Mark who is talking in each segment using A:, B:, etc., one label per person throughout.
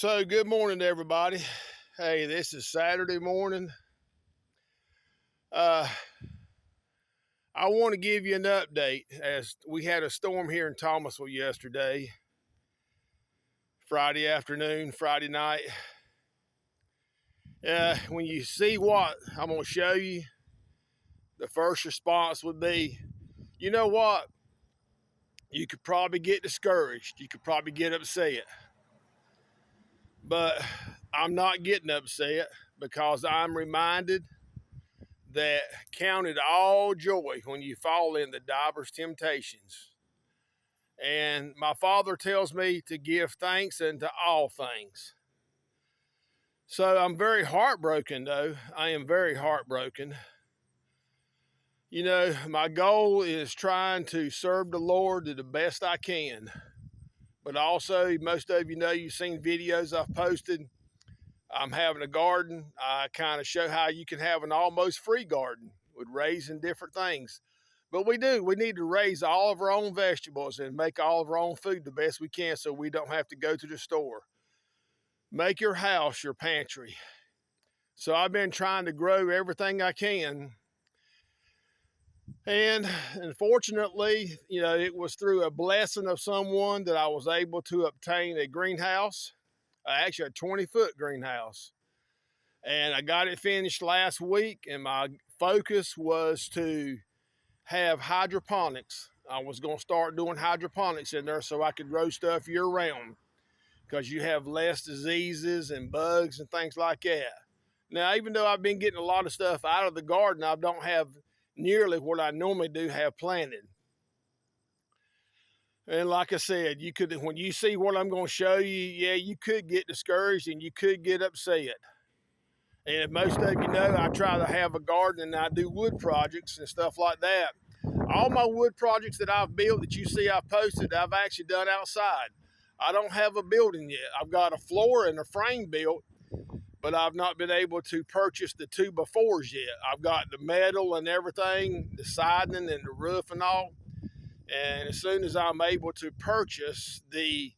A: So good morning to everybody. Hey, this is Saturday morning. I want to give you an update as we had a storm here in Thomasville yesterday, Friday afternoon, Friday night. When you see what I'm going to show you, the first response would be, you know what? You could probably get discouraged. You could probably get upset. But I'm not getting upset because I'm reminded that count it all joy when you fall into diverse temptations. And my Father tells me to give thanks unto all things. So I'm very heartbroken, though. I am very heartbroken. You know, my goal is trying to serve the Lord to the best I can. But also, most of you know, you've seen videos I've posted. I'm having a garden. I kind of show how you can have an almost free garden with raising different things. But we need to raise all of our own vegetables and make all of our own food the best we can so we don't have to go to the store. Make your house your pantry. So I've been trying to grow everything I can. And unfortunately, you know, it was through a blessing of someone that I was able to obtain a greenhouse, actually a 20-foot greenhouse. And I got it finished last week, and my focus was to have hydroponics. I was going to start doing hydroponics in there so I could grow stuff year round because you have less diseases and bugs and things like that. Now, even though I've been getting a lot of stuff out of the garden, I don't have nearly what I normally do have planted. And like I said, you could, when you see what I'm going to show you, yeah, you could get discouraged and you could get upset. And if most of you know, I try to have a garden and I do wood projects and stuff like that. All my wood projects that I've built that you see I've posted, I've actually done outside. I don't have a building yet. I've got a floor and a frame built, but I've not been able to purchase the 2x4s yet. I've got the metal and everything, the siding and the roof and all. And as soon as I'm able to purchase the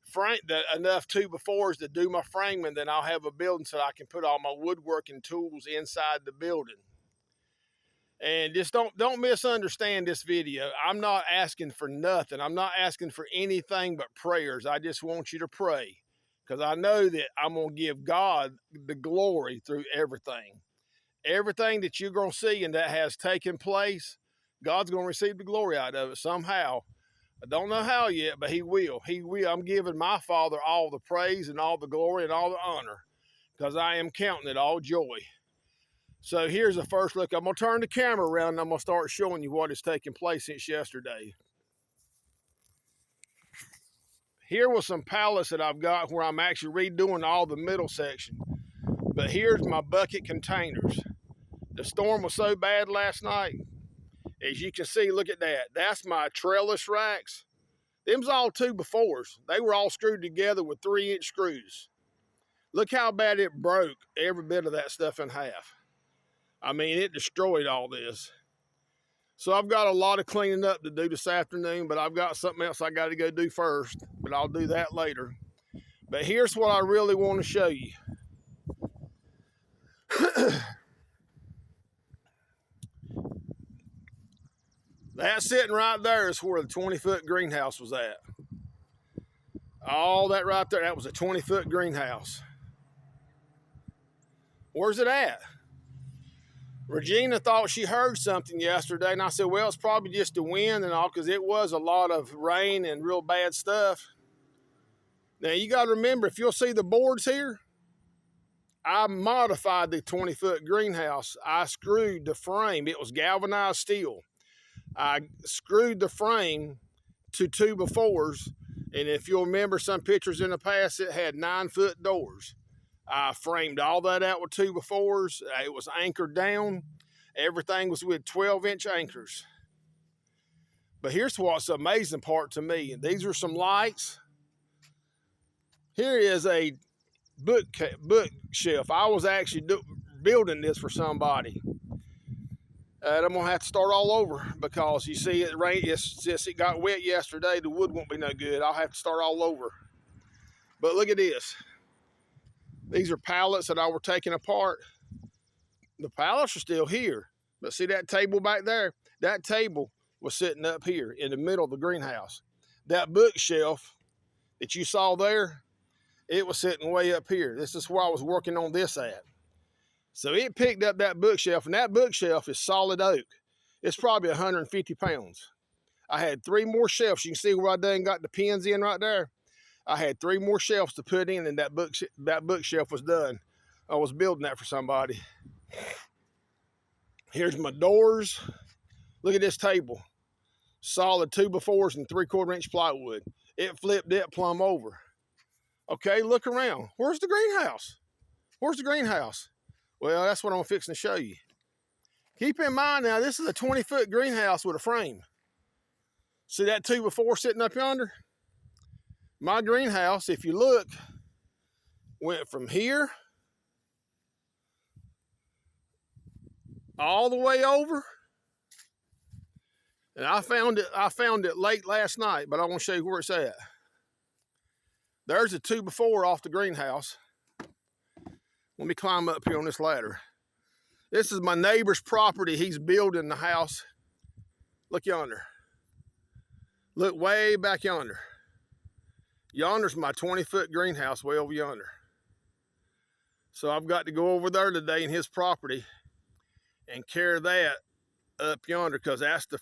A: frame, enough 2x4s to do my framing, then I'll have a building so I can put all my woodworking tools inside the building. And just don't misunderstand this video. I'm not asking for nothing. I'm not asking for anything but prayers. I just want you to pray because I know that I'm going to give God the glory through everything. Everything that you're going to see and that has taken place, God's going to receive the glory out of it somehow. I don't know how yet, but he will. He will. I'm giving my Father all the praise and all the glory and all the honor because I am counting it all joy. So here's the first look. I'm going to turn the camera around and I'm going to start showing you what has taken place since yesterday. Here was some pallets that I've got where I'm actually redoing all the middle section. But here's my bucket containers. The storm was so bad last night. As you can see, look at that. That's my trellis racks. Them's all 2x4s. They were all screwed together with 3-inch screws. Look how bad it broke every bit of that stuff in half. I mean, it destroyed all this. So I've got a lot of cleaning up to do this afternoon, but I've got something else I got to go do first, but I'll do that later. But here's what I really want to show you. That sitting right there is where the 20-foot greenhouse was at. All that right there, that was a 20-foot greenhouse. Where's it at? Regina thought she heard something yesterday, and I said, well, it's probably just the wind and all, because it was a lot of rain and real bad stuff. Now, you got to remember, if you'll see the boards here, I modified the 20-foot greenhouse. I screwed the frame. It was galvanized steel. I screwed the frame to 2x4s, and if you'll remember some pictures in the past, it had 9-foot doors. I framed all that out with 2x4s. It was anchored down. Everything was with 12-inch anchors. But here's what's the amazing part to me. These are some lights. Here is a bookshelf. I was actually building this for somebody. And I'm going to have to start all over because you see it rain. It's just it got wet yesterday. The wood won't be no good. I'll have to start all over. But look at this. These are pallets that I were taking apart. The pallets are still here. But see that table back there? That table was sitting up here in the middle of the greenhouse. That bookshelf that you saw there, it was sitting way up here. This is where I was working on this at. So it picked up that bookshelf, and that bookshelf is solid oak. It's probably 150 pounds. I had 3 more shelves. You can see where I done got the pins in right there. I had 3 more shelves to put in, and that bookshelf was done. I was building that for somebody. Here's my doors. Look at this table. Solid 2x4s and 3/4 inch plywood. It flipped it plumb over. Okay, look around. Where's the greenhouse? Where's the greenhouse? Well, that's what I'm fixing to show you. Keep in mind now, this is a 20-foot greenhouse with a frame. See that 2x4 sitting up yonder? My greenhouse, if you look, went from here all the way over. And I found it late last night, but I want to show you where it's at. There's a 2x4 off the greenhouse. Let me climb up here on this ladder. This is my neighbor's property. He's building the house. Look yonder. Look way back yonder. Yonder's my 20-foot greenhouse way over yonder. So I've got to go over there today in his property and carry that up yonder, because that's the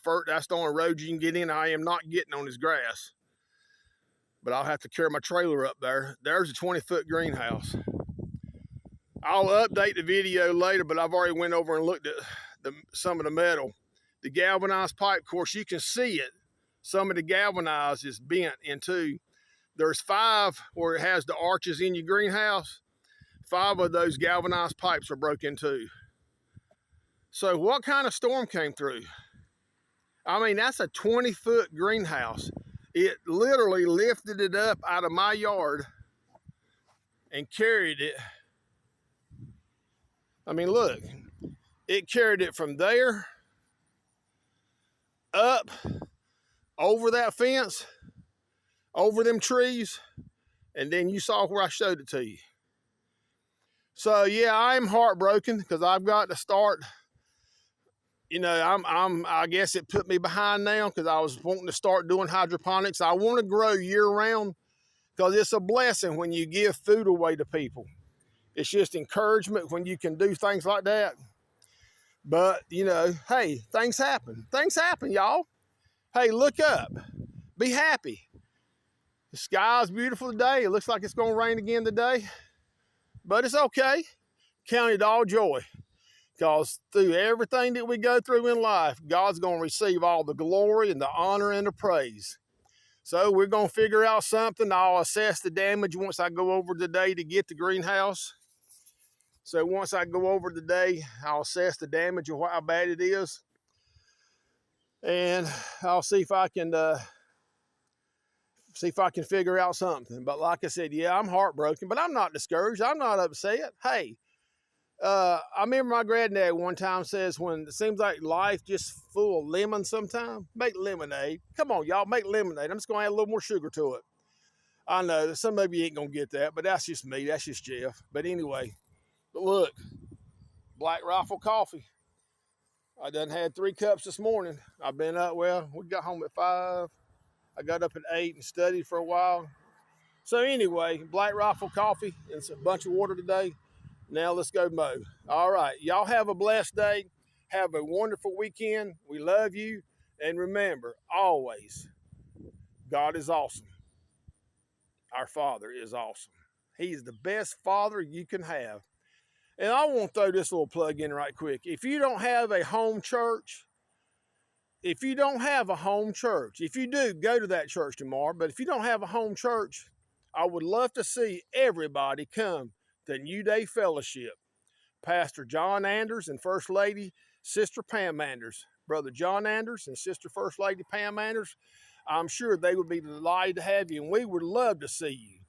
A: only road you can get in. I am not getting on his grass. But I'll have to carry my trailer up there. There's a 20-foot greenhouse. I'll update the video later, but I've already went over and looked at some of the metal. The galvanized pipe, of course, you can see it. Some of the galvanized is bent in two. There's 5 where it has the arches in your greenhouse. 5 of those galvanized pipes are broken too. So what kind of storm came through? I mean, that's a 20-foot greenhouse. It literally lifted it up out of my yard and carried it. I mean, look, it carried it from there up over that fence, over them trees, and then you saw where I showed it to you. So yeah, I'm heartbroken because I've got to start. You know, I guess it put me behind now because I was wanting to start doing hydroponics. I want to grow year round because it's a blessing when you give food away to people. It's just encouragement when you can do things like that. But, you know, hey, things happen. Things happen, y'all. Hey, look up. Be happy. The sky's beautiful today. It looks like it's going to rain again today. But it's okay. Count it all joy. Because through everything that we go through in life, God's going to receive all the glory and the honor and the praise. So we're going to figure out something. I'll assess the damage once I go over today to get the greenhouse. So once I go over today, I'll assess the damage and how bad it is. And I'll see if I can figure out something. But like I said, yeah, I'm heartbroken, but I'm not discouraged. I'm not upset. Hey, I remember my granddad one time says, when it seems like life just full of lemons sometimes, make lemonade. Come on, y'all, make lemonade. I'm just going to add a little more sugar to it. I know some of you ain't going to get that, but that's just me. That's just Jeff. But anyway, but look, Black Rifle coffee. I done had 3 cups this morning. I've been up, well, we got home at 5. I got up at 8 and studied for a while. So anyway, Black Rifle coffee and a bunch of water today. Now let's go mow. All right, y'all have a blessed day. Have a wonderful weekend. We love you. And remember, always, God is awesome. Our Father is awesome. He's the best Father you can have. And I want to throw this little plug in right quick. If you don't have a home church, if you do, go to that church tomorrow. But if you don't have a home church, I would love to see everybody come to New Day Fellowship. Pastor John Anders and First Lady Sister Pam Anders. Brother John Anders and Sister First Lady Pam Anders. I'm sure they would be delighted to have you, and we would love to see you.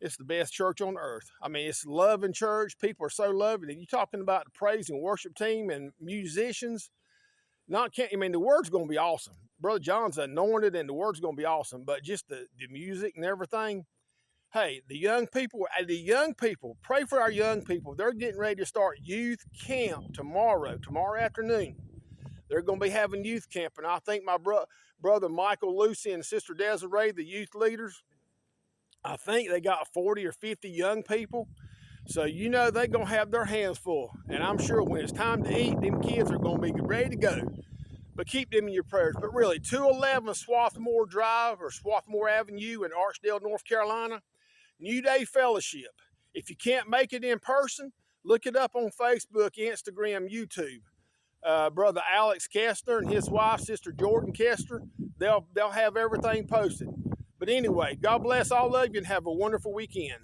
A: It's the best church on earth. I mean, it's a loving church. People are so loving. And you're talking about the praise and worship team and musicians. The word's going to be awesome. Brother John's anointed, and the word's going to be awesome. But just the music and everything, Hey, the young people, pray for our young people. They're getting ready to start youth camp tomorrow afternoon. They're going to be having youth camp, and I think my brother Michael Lucy and Sister Desiree, the youth leaders, I think they got 40 or 50 young people. So you know they're going to have their hands full. And I'm sure when it's time to eat, them kids are going to be ready to go. But keep them in your prayers. But really, 211 Swarthmore Drive or Swarthmore Avenue in Archdale, North Carolina, New Day Fellowship. If you can't make it in person, look it up on Facebook, Instagram, YouTube. Brother Alex Kester and his wife, Sister Jordan Kester, they'll have everything posted. But anyway, God bless all of you and have a wonderful weekend.